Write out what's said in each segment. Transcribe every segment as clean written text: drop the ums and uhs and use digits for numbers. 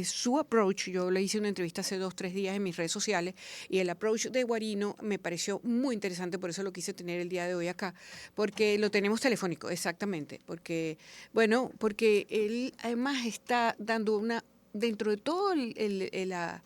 Su approach, yo le hice una entrevista hace 2, 3 días en mis redes sociales y el approach de Guarino me pareció muy interesante, por eso lo quise tener el día de hoy acá, porque lo tenemos telefónico, exactamente, porque él además está dando dentro de todo la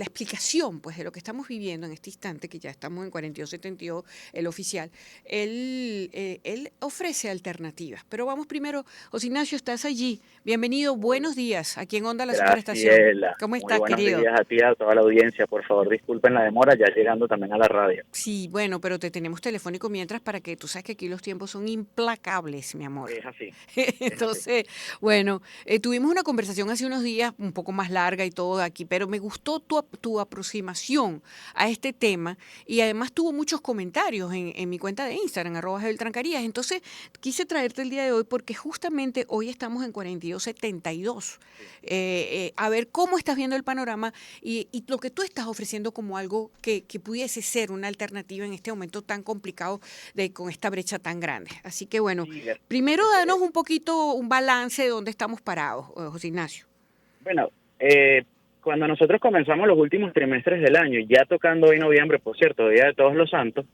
explicación pues de lo que estamos viviendo en este instante, que ya estamos en 42.72, el oficial, él ofrece alternativas. Pero vamos primero, José Ignacio, estás allí. Bienvenido, buenos días, aquí en Onda La Superestación. Graciela, ¿Cómo muy estás, buenos querido? días a ti y a toda la audiencia. Por favor, disculpen la demora, ya llegando también a la radio. Sí, bueno, pero te tenemos telefónico mientras para que tú sabes que aquí los tiempos son implacables, mi amor. Es así, es así. Entonces, bueno, tuvimos una conversación hace unos días un poco más larga y todo aquí, pero me gustó tu aproximación a este tema y además tuvo muchos comentarios en mi cuenta de Instagram, @Beltrancarías. Entonces, quise traerte el día de hoy porque justamente hoy estamos en 42.72. Sí. A ver cómo estás viendo el panorama y lo que tú estás ofreciendo como algo que pudiese ser una alternativa en este momento tan complicado con esta brecha tan grande. Así que bueno, Sí, primero este, danos un poquito un balance de dónde estamos parados, José Ignacio. bueno, cuando nosotros comenzamos los últimos trimestres del año, ya tocando hoy noviembre, por cierto, Día de Todos los Santos,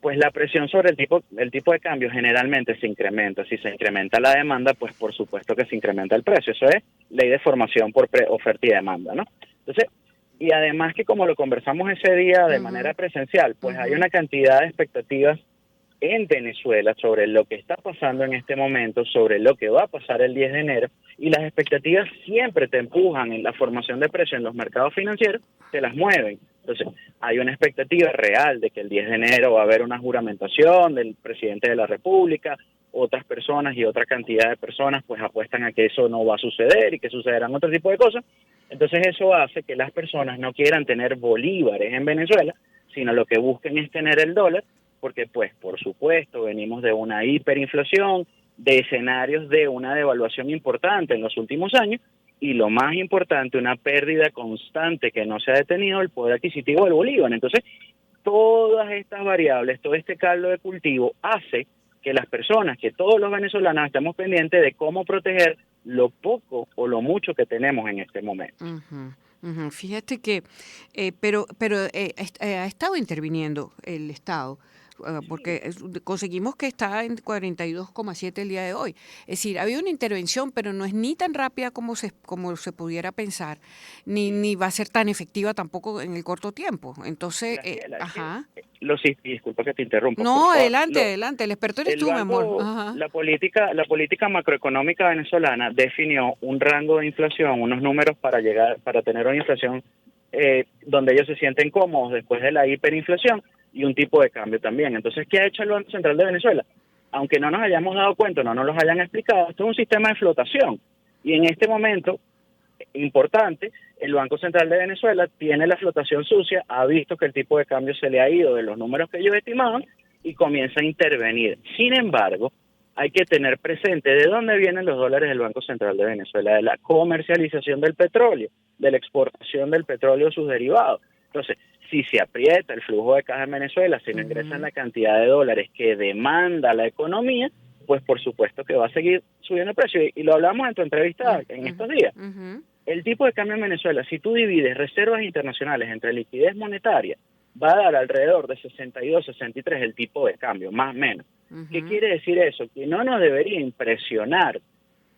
pues la presión sobre el tipo de cambio generalmente se incrementa. Si se incrementa la demanda, pues por supuesto que se incrementa el precio. Eso es ley de formación por oferta y demanda, ¿no? Entonces, y además que como lo conversamos ese día de manera Ujú, presencial, pues hay ujú, una cantidad de expectativas en Venezuela sobre lo que está pasando en este momento, sobre lo que va a pasar el 10 de enero, y las expectativas siempre te empujan en la formación de precios en los mercados financieros, te las mueven. Entonces, hay una expectativa real de que el 10 de enero va a haber una juramentación del presidente de la República, otras personas y otra cantidad de personas pues apuestan a que eso no va a suceder y que sucederán otro tipo de cosas. Entonces eso hace que las personas no quieran tener bolívares en Venezuela, sino lo que busquen es tener el dólar, porque pues por supuesto venimos de una hiperinflación, de escenarios de una devaluación importante en los últimos años y lo más importante, una pérdida constante que no se ha detenido el poder adquisitivo del bolívar. Entonces, todas estas variables, todo este caldo de cultivo hace que las personas, que todos los venezolanos estemos pendientes de cómo proteger lo poco o lo mucho que tenemos en este momento. ujú, ujú. Fíjate que, ha estado interviniendo el Estado, porque Sí, conseguimos que está en 42,7 el día de hoy. Es decir, ha habido una intervención, pero no es ni tan rápida como se pudiera pensar, sí. ni va a ser tan efectiva tampoco en el corto tiempo. Entonces, Graciela, es que ajá. disculpa que te interrumpa, por No, favor. adelante, adelante. El experto eres El tú, mi amor. banco, Ajá. la política macroeconómica venezolana definió un rango de inflación, unos números para tener una inflación donde ellos se sienten cómodos después de la hiperinflación y un tipo de cambio también. Entonces, ¿qué ha hecho el Banco Central de Venezuela? Aunque no nos hayamos dado cuenta, no nos los hayan explicado, esto es un sistema de flotación. Y en este momento importante, el Banco Central de Venezuela tiene la flotación sucia, ha visto que el tipo de cambio se le ha ido de los números que ellos estimaban y comienza a intervenir. Sin embargo, hay que tener presente de dónde vienen los dólares del Banco Central de Venezuela, de la comercialización del petróleo, de la exportación del petróleo o sus derivados. Entonces, si se aprieta el flujo de caja en Venezuela, si no ingresan Ujú, la cantidad de dólares que demanda la economía, pues por supuesto que va a seguir subiendo el precio. Y lo hablamos en tu entrevista en ujú, estos días. ujú, El tipo de cambio en Venezuela, si tú divides reservas internacionales entre liquidez monetaria, va a dar alrededor de 62, 63 el tipo de cambio, más o menos. ¿Qué ujú, quiere decir eso? Que no nos debería impresionar,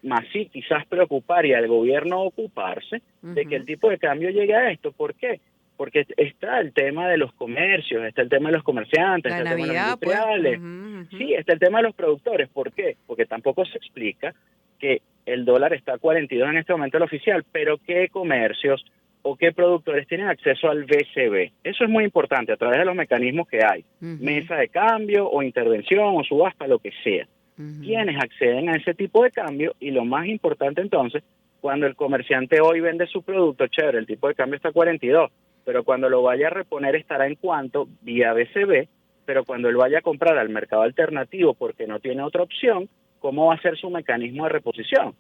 más sí quizás preocupar y al gobierno ocuparse de que el ujú. tipo de cambio llegue a esto. ¿Por qué? Porque está el tema de los comercios, está el tema de los comerciantes, La está el tema de los Navidad, pues. industriales, Ujú, ujú. sí, está el tema de los productores. ¿Por qué? Porque tampoco se explica que el dólar está a 42 en este momento el oficial, pero qué comercios o qué productores tienen acceso al BCB. Eso es muy importante a través de los mecanismos que hay, Ujú, mesa de cambio o intervención o subasta, lo que sea. ujú. Quienes acceden a ese tipo de cambio y lo más importante entonces, cuando el comerciante hoy vende su producto, chévere, el tipo de cambio está a 42, pero cuando lo vaya a reponer estará en cuanto vía BCB, pero cuando él vaya a comprar al mercado alternativo porque no tiene otra opción, ¿cómo va a ser su mecanismo de reposición?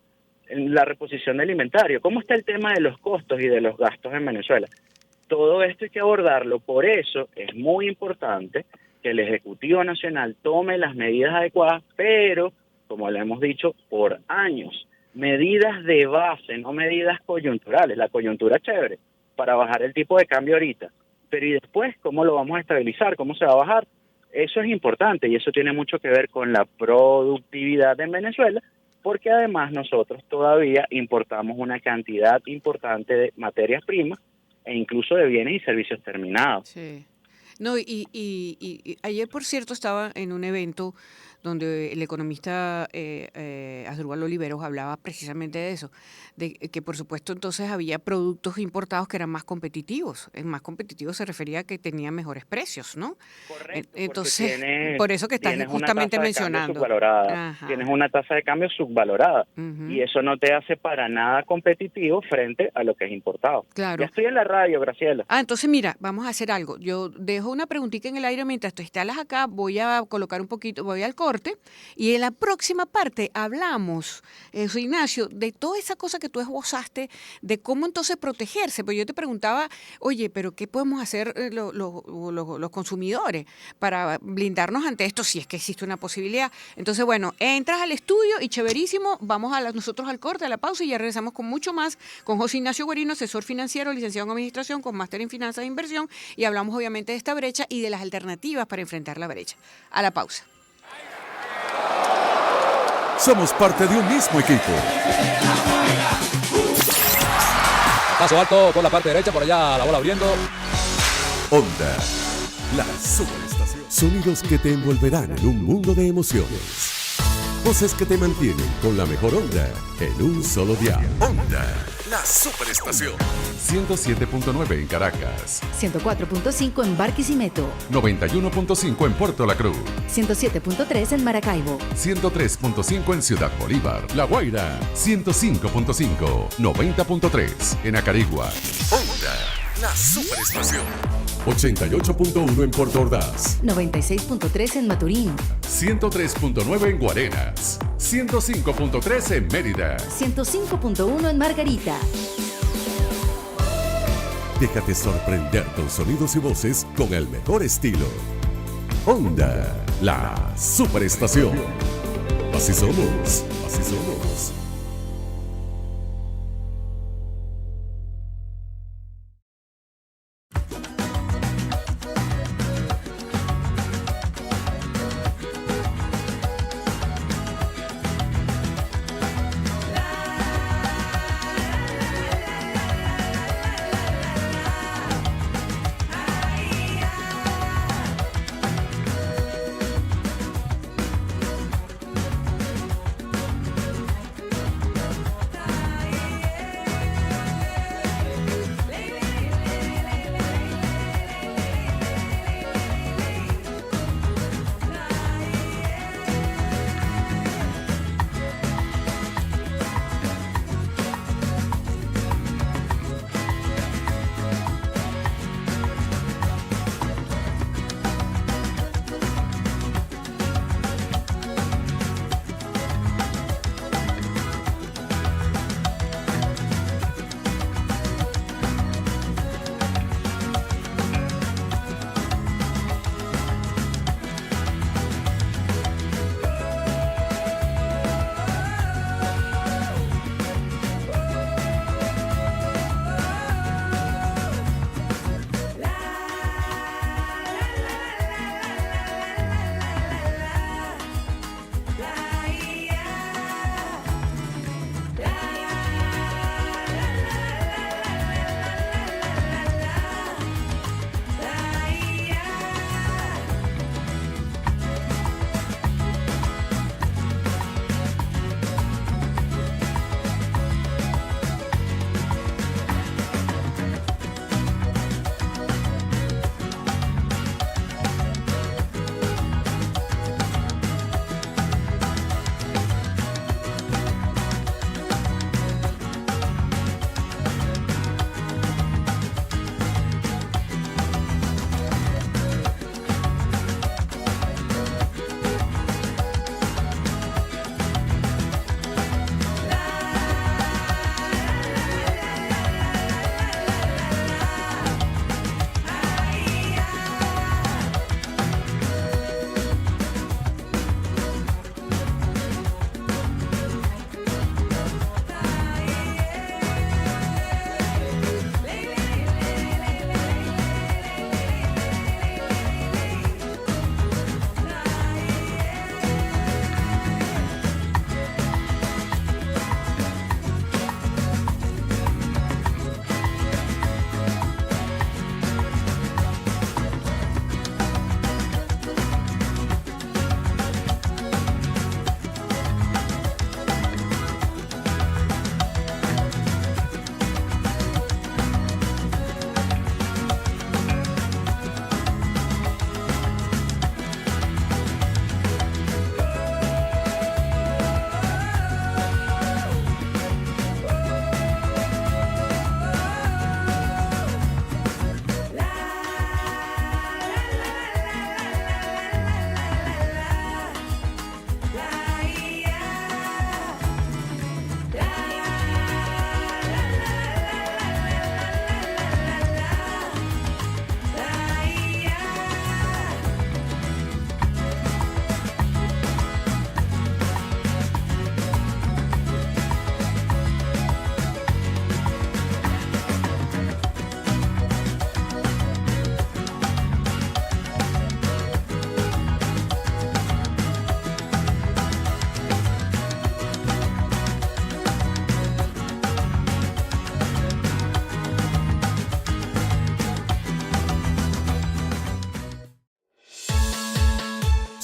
En la reposición del inventario, ¿cómo está el tema de los costos y de los gastos en Venezuela? Todo esto hay que abordarlo, por eso es muy importante que el Ejecutivo Nacional tome las medidas adecuadas, pero, como le hemos dicho, por años. medidas de base, no medidas coyunturales. La coyuntura es chévere para bajar el tipo de cambio ahorita, pero ¿y después cómo lo vamos a estabilizar? ¿Cómo se va a bajar? Eso es importante y eso tiene mucho que ver con la productividad en Venezuela, porque además nosotros todavía importamos una cantidad importante de materias primas e incluso de bienes y servicios terminados. Sí. No, y ayer, por cierto, estaba en un evento donde el economista Asdrúbal Oliveros hablaba precisamente de eso, de que por supuesto entonces había productos importados que eran más competitivos. En más competitivos se refería a que tenían mejores precios, ¿no? Correcto, porque Entonces, por eso que estás tienes una justamente tasa de cambio mencionando. subvalorada, Ajá. tienes una tasa de cambio subvalorada Ujú. y eso no te hace para nada competitivo frente a lo que es importado. Claro. Ya estoy en la radio, Graciela. Entonces mira, vamos a hacer algo. Yo dejo una preguntita en el aire mientras tú instalas acá, voy a colocar un poquito, voy al corte y en la próxima parte hablamos, José Ignacio, de toda esa cosa que tú esbozaste, de cómo entonces protegerse. Pues yo te preguntaba, oye, pero ¿qué podemos hacer los consumidores para blindarnos ante esto si es que existe una posibilidad? Entonces, bueno, entras al estudio y chéverísimo, vamos nosotros al corte, a la pausa y ya regresamos con mucho más con José Ignacio Guarino, asesor financiero, licenciado en administración, con máster en finanzas e inversión, y hablamos obviamente de esta brecha y de las alternativas para enfrentar la brecha. A la pausa. Somos parte de un mismo equipo. Paso alto por la parte derecha, por allá la bola abriendo. Onda, la superestación. Sonidos que te envolverán en un mundo de emociones. Voces que te mantienen con la mejor onda en un solo dial. Onda, la superestación. 107.9 en Caracas. 104.5 en Barquisimeto. 91.5 en Puerto La Cruz. 107.3 en Maracaibo. 103.5 en Ciudad Bolívar. La Guaira. 105.5. 90.3 en Acarigua. Onda, la superestación. 88.1 en Puerto Ordaz. 96.3 en Maturín. 103.9 en Guarenas. 105.3 en Mérida. 105.1 en Margarita. Déjate sorprender con sonidos y voces con el mejor estilo. Onda, la superestación. Así somos, así somos.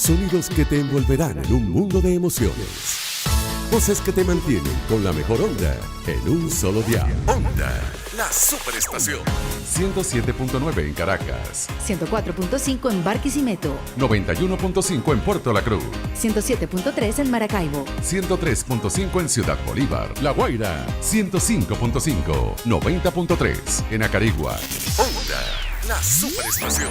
Sonidos que te envolverán en un mundo de emociones. Voces que te mantienen con la mejor onda en un solo dial. Onda, la superestación. 107.9 en Caracas. 104.5 en Barquisimeto. 91.5 en Puerto La Cruz. 107.3 en Maracaibo. 103.5 en Ciudad Bolívar. La Guaira. 105.5. 90.3 en Acarigua. Onda, la superestación.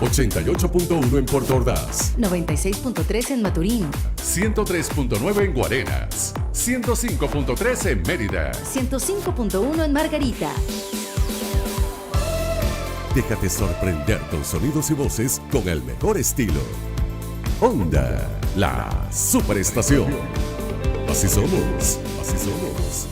88.1 en Puerto Ordaz. 96.3 en Maturín. 103.9 en Guarenas. 105.3 en Mérida. 105.1 en Margarita. Déjate sorprender con sonidos y voces con el mejor estilo. Onda, la superestación. Así somos, así somos.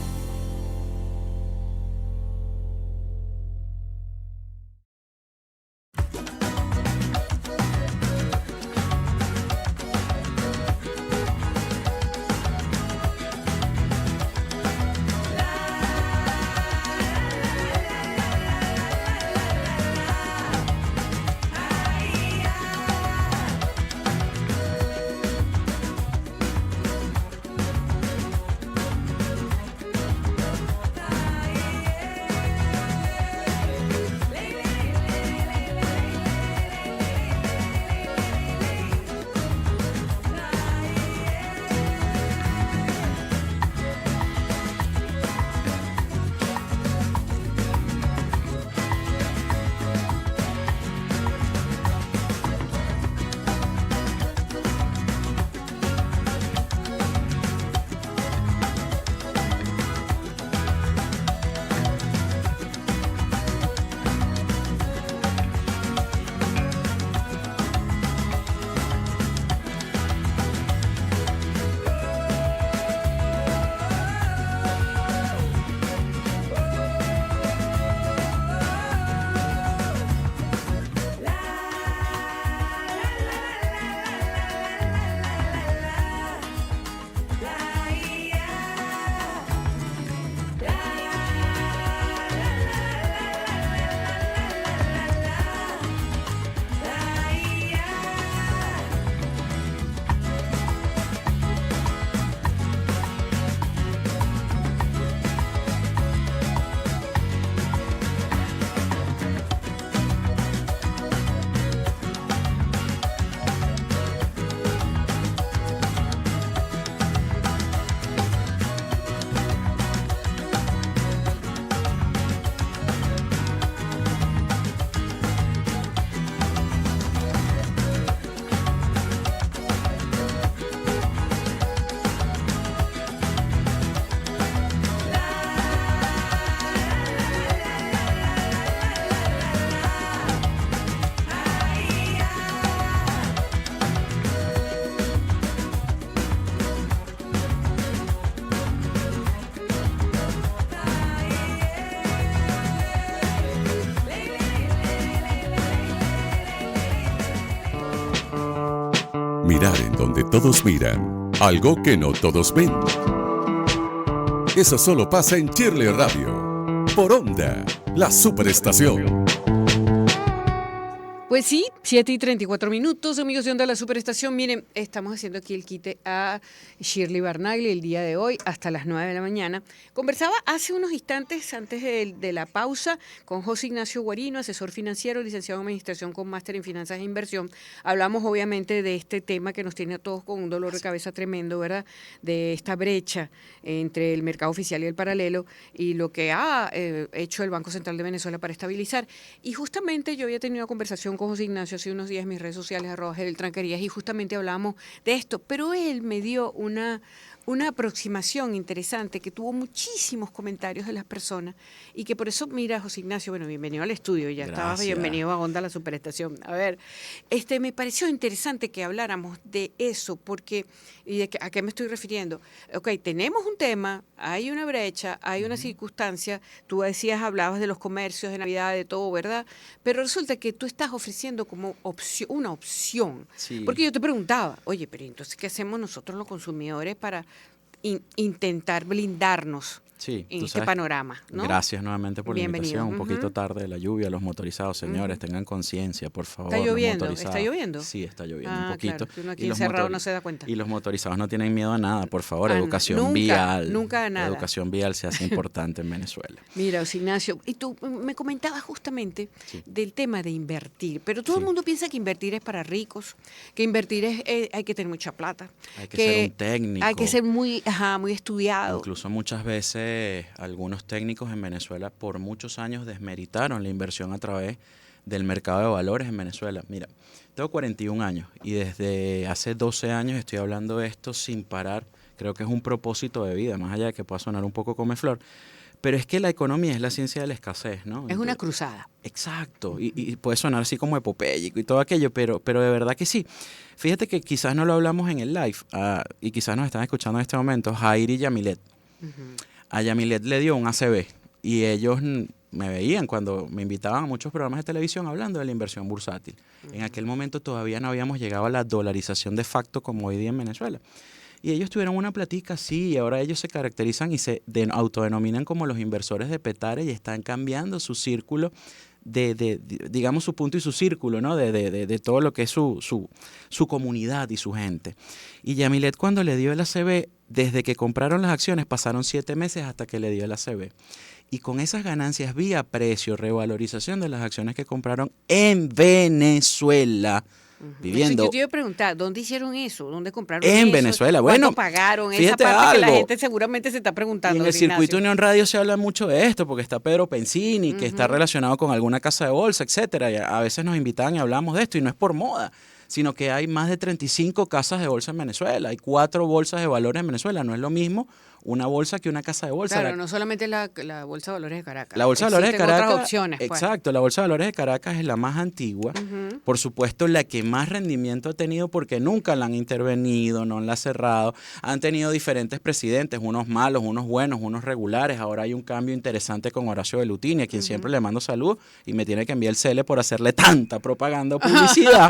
Mirar en donde todos miran, algo que no todos ven. Eso solo pasa en Shirley Radio. Por Onda, la superestación. Pues sí, 7:34, amigos de Onda, la superestación. Miren, estamos haciendo aquí el quite a Shirley Barnagli el día de hoy hasta las 9 de la mañana. Conversaba hace unos instantes antes de la pausa con José Ignacio Guarino, asesor financiero, licenciado en Administración con máster en Finanzas e Inversión. Hablamos obviamente de este tema que nos tiene a todos con un dolor de cabeza tremendo, ¿verdad? De esta brecha entre el mercado oficial y el paralelo y lo que ha hecho el Banco Central de Venezuela para estabilizar. Y justamente yo había tenido una conversación con José Ignacio hace unos días en mis redes sociales, @Tranquerías, y justamente hablamos de esto, pero él me dio una aproximación interesante que tuvo muchísimos comentarios de las personas y que por eso, mira, José Ignacio, bueno, bienvenido al estudio, ya estabas, bienvenido a Onda, la superestación. A ver, me pareció interesante que habláramos de eso, porque, ¿y a qué me estoy refiriendo? Ok, tenemos un tema, hay una brecha, hay una circunstancia, tú decías, hablabas de los comercios, de Navidad, de todo, ¿verdad? Pero resulta que tú estás ofreciendo como una opción. Sí. Porque yo te preguntaba, oye, pero entonces, ¿qué hacemos nosotros los consumidores para intentar blindarnos Sí, en tú este sabes, panorama, ¿no? gracias nuevamente por la Bienvenido. invitación. Un poquito tarde la lluvia, los motorizados, señores, tengan conciencia, por favor. ¿Está lloviendo? Los motorizados. ¿Está lloviendo? Sí, está lloviendo un Ah, poquito. claro, que uno aquí Y los encerrado no se da cuenta. Y los motorizados no tienen miedo a nada, por favor. Educación nunca, vial. nunca a nada. Educación vial se hace importante en Venezuela. Mira, Ignacio, y tú me comentabas justamente del tema de invertir, pero todo el mundo piensa que invertir es para ricos, que invertir hay que tener mucha plata. Hay que ser un técnico. Hay que ser muy estudiado. Incluso muchas veces algunos técnicos en Venezuela por muchos años desmeritaron la inversión a través del mercado de valores en Venezuela. Mira, tengo 41 años y desde hace 12 años estoy hablando de esto sin parar. Creo que es un propósito de vida, más allá de que pueda sonar un poco comeflor. Pero es que la economía es la ciencia de la escasez, ¿no? Es una cruzada. Exacto, y puede sonar así como epopéyico y todo aquello, pero de verdad que sí. Fíjate que quizás no lo hablamos en el live, y quizás nos están escuchando en este momento, Jair y Yamilet. A Yamilet le dio un ACV, y ellos me veían cuando me invitaban a muchos programas de televisión hablando de la inversión bursátil. En aquel momento todavía no habíamos llegado a la dolarización de facto como hoy día en Venezuela. Y ellos tuvieron una platica así, y ahora ellos se caracterizan y se autodenominan como los inversores de Petare y están cambiando su círculo digamos, su punto y su círculo, ¿no? De todo lo que es su comunidad y su gente. Y Yamilet, cuando le dio el ACV, desde que compraron las acciones pasaron 7 meses hasta que le dio el ACV. Y con esas ganancias vía precio, revalorización de las acciones que compraron en Venezuela, viviendo. Yo te iba a preguntar, ¿dónde hicieron eso? ¿Dónde compraron en eso? Venezuela. ¿Cuánto Bueno, pagaron? Esa fíjate parte que la algo. gente seguramente se está preguntando. Y en el Ignacio. circuito Unión Radio se habla mucho de esto, porque está Pedro Pensini, que está relacionado con alguna casa de bolsa, etcétera. Y a veces nos invitan y hablamos de esto, y no es por moda, sino que hay más de 35 casas de bolsa en Venezuela. Hay 4 bolsas de valores en Venezuela. No es lo mismo una bolsa que una casa de bolsa. Claro, no solamente la Bolsa de Valores de Caracas. La Bolsa de Valores de Existen Caracas, otras opciones. Pues. exacto, la Bolsa de Valores de Caracas es la más antigua, por supuesto la que más rendimiento ha tenido porque nunca la han intervenido, no la han cerrado, han tenido diferentes presidentes, unos malos, unos buenos, unos regulares, ahora hay un cambio interesante con Horacio Belutini, a quien siempre le mando salud y me tiene que enviar el CL por hacerle tanta propaganda o publicidad.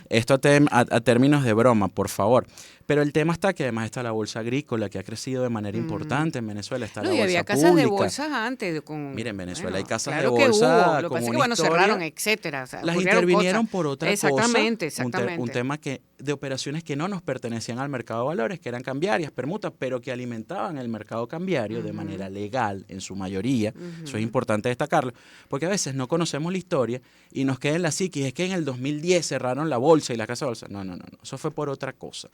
Esto a términos de broma, por favor. Pero el tema está que además está la bolsa agrícola, que ha crecido de manera importante en Venezuela. Está la y bolsa había casas pública. de bolsas antes. Mira, en Venezuela hay casas claro de bolsa. Que hubo. Lo que como pasa es que, una bueno, historia, cerraron, etcétera. O sea, las ocurrieron intervinieron cosas. por otra Exactamente. cosa. Un tema de operaciones que no nos pertenecían al mercado de valores, que eran cambiarias, permutas, pero que alimentaban el mercado cambiario de manera legal en su mayoría. Eso es importante destacarlo, porque a veces no conocemos la historia y nos queda en la psiquis. Es que en el 2010 cerraron la bolsa y la casa de bolsa. No. Eso fue por otra cosa.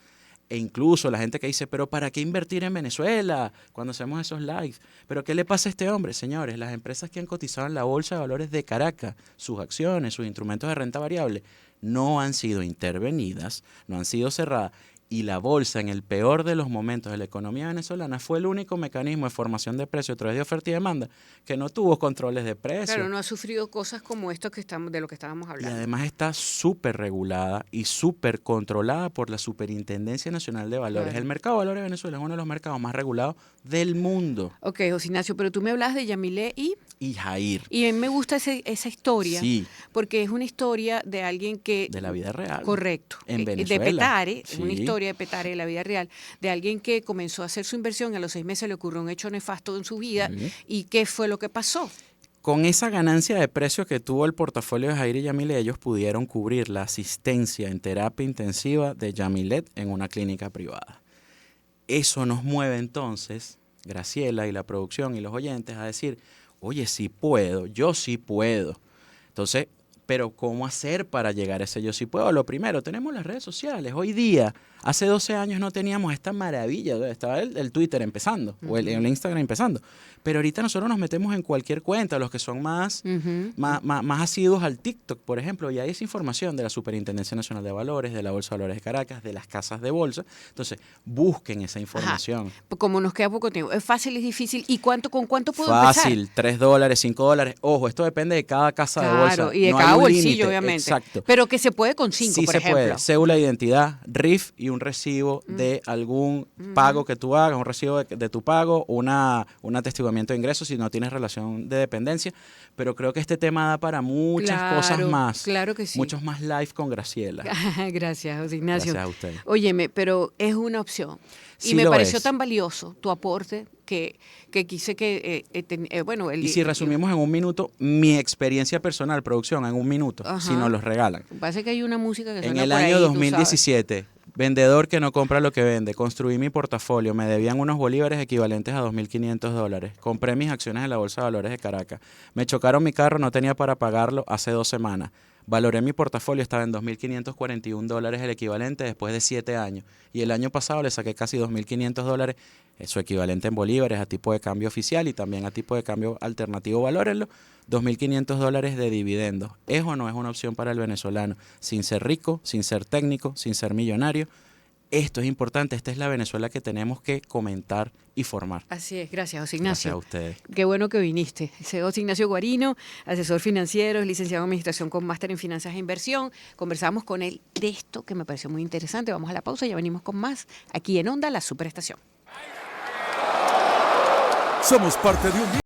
E incluso la gente que dice, pero ¿para qué invertir en Venezuela cuando hacemos esos lives? ¿Pero qué le pasa a este hombre? Señores, las empresas que han cotizado en la Bolsa de Valores de Caracas, sus acciones, sus instrumentos de renta variable, no han sido intervenidas, no han sido cerradas. Y la bolsa, en el peor de los momentos de la economía venezolana, fue el único mecanismo de formación de precios a través de oferta y demanda que no tuvo controles de precios. Claro, no ha sufrido cosas como esto de lo que estábamos Y hablando. además está súper regulada y súper controlada por la Superintendencia Nacional de Valores. Claro. El mercado de valores de Venezuela es uno de los mercados más regulados del mundo. Ok, José Ignacio, pero tú me hablas de Yamilé Y Jair. y a mí me gusta esa historia, Sí. porque es una historia de alguien que... De la vida real. Correcto. En Venezuela. De Petare, Sí. una historia de Petare de la vida real, de alguien que comenzó a hacer su inversión y a los 6 meses le ocurrió un hecho nefasto en su vida. ¿Y qué fue lo que pasó? Con esa ganancia de precio que tuvo el portafolio de Jair y Yamilet, ellos pudieron cubrir la asistencia en terapia intensiva de Yamilet en una clínica privada. Eso nos mueve entonces, Graciela y la producción y los oyentes, a decir, oye, sí puedo, yo sí puedo. Entonces, pero ¿cómo hacer para llegar a ese yo sí puedo? Lo primero, tenemos las redes sociales. Hoy día, hace 12 años no teníamos esta maravilla, estaba el Twitter empezando, o el Instagram empezando. Pero ahorita nosotros nos metemos en cualquier cuenta, los que son más asiduos al TikTok, por ejemplo, y hay esa información de la Superintendencia Nacional de Valores, de la Bolsa de Valores de Caracas, de las casas de bolsa. Entonces, busquen esa información. Ajá. Como nos queda poco tiempo, ¿es fácil, es difícil? ¿Y con cuánto puedo empezar? Fácil, $3, $5. Ojo, esto depende de cada casa de bolsa. Claro, y de No hay cada un bolsillo, límite. obviamente. Exacto. Pero que se puede con 5, Sí por se ejemplo. puede. Cédula de identidad, RIF y un recibo de algún pago que tú hagas, un recibo de tu pago, un atestiguamiento de ingresos si no tienes relación de dependencia. Pero creo que este tema da para muchas cosas más. Claro que sí. Muchos más live con Graciela. Gracias, José Ignacio. Gracias a usted. Óyeme, pero es una opción. Y Sí me lo pareció es. tan valioso tu aporte que quise que, bueno, Y si resumimos en un minuto, mi experiencia personal, producción, en un minuto, si nos los regalan. Parece que hay una música que En suena el por ahí, año tú sabes. 2017, vendedor que no compra lo que vende, construí mi portafolio, me debían unos bolívares equivalentes a $2.500, compré mis acciones en la Bolsa de Valores de Caracas, me chocaron mi carro, no tenía para pagarlo hace 2 semanas, valoré mi portafolio, estaba en $2.541 el equivalente después de 7 años, y el año pasado le saqué casi $2.500, eso equivalente en bolívares a tipo de cambio oficial y también a tipo de cambio alternativo, valórenlo, $2.500 de dividendos. ¿Es o no es una opción para el venezolano? Sin ser rico, sin ser técnico, sin ser millonario. Esto es importante, esta es la Venezuela que tenemos que comentar y formar. Así es, gracias, José Ignacio. Gracias a ustedes. Qué bueno que viniste. Soy José Ignacio Guarino, asesor financiero, es licenciado en Administración con máster en Finanzas e Inversión. Conversamos con él de esto que me pareció muy interesante. Vamos a la pausa y ya venimos con más aquí en Onda, la Superestación. Somos parte de un